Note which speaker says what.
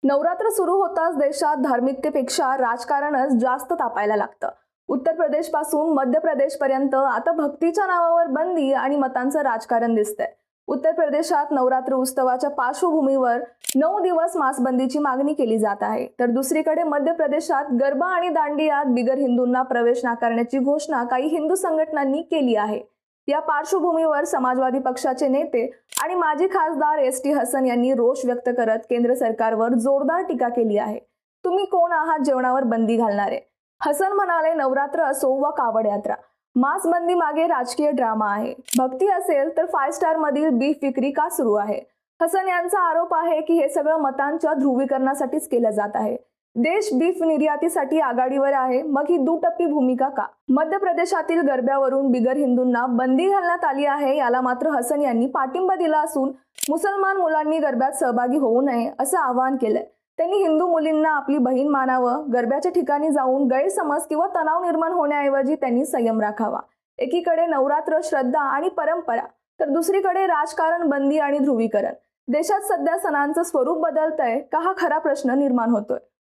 Speaker 1: नवरात्र सुरू होताच देशात धार्मिकतेपेक्षा राजकारणच जास्त तापायला लागतं. उत्तर प्रदेश पासून मध्य प्रदेश पर्यंत आता भक्तीच्या नावावर बंदी आणि मतांचं राजकारण दिसतंय. उत्तर प्रदेशात नवरात्र उत्सवाच्या पार्श्वभूमीवर 9 दिवस मासबंदीची मागणी केली जात आहे, तर दुसरीकडे मध्य प्रदेशात गरबा आणि दांडियात बिगर हिंदूंना प्रवेश नाकारण्याची घोषणा काही हिंदू संघटनांनी केली आहे. या पार्श्वभूमीवर समाजवादी पक्षाचे नेते आणि माजी खासदार एस.टी. हसन यांनी रोष व्यक्त करत केंद्र सरकारवर जोरदार टीका केली आहे. तुम्ही कोण आहात जेवणावर बंदी घालणारे? हसन म्हणाले, नवरात्र असो वा कावड यात्रा, मांस बंदी मागे राजकीय ड्रामा आहे. भक्ती असेल तर 5 स्टार मधील बीफ विक्री का सुरू आहे? हसन यांचा आरोप आहे की हे सगळं मतांच्या ध्रुवीकरणासाठीच केलं जात आहे. देश बीफ निर्यातीसाठी आघाडीवर आहे, मग ही दुटप्पी भूमिका का? मध्य प्रदेशातील गरब्यावरून बिगर हिंदूंना बंदी घालण्यात आली आहे, याला मात्र हसन यांनी पाठिंबा दिला असून मुसलमान मुलांनी गरब्यात सहभागी होऊ नये असं आवाहन केलंय. त्यांनी हिंदू मुलींना आपली बहीण मानावं, गरब्याच्या ठिकाणी जाऊन गैरसमज किंवा तणाव निर्माण होण्याऐवजी त्यांनी संयम राखावा. एकीकडे नवरात्र श्रद्धा आणि परंपरा, तर दुसरीकडे राजकारण, बंदी आणि ध्रुवीकरण. देशात सध्या सणांचं स्वरूप बदलतंय का, हा खरा प्रश्न निर्माण होतोय.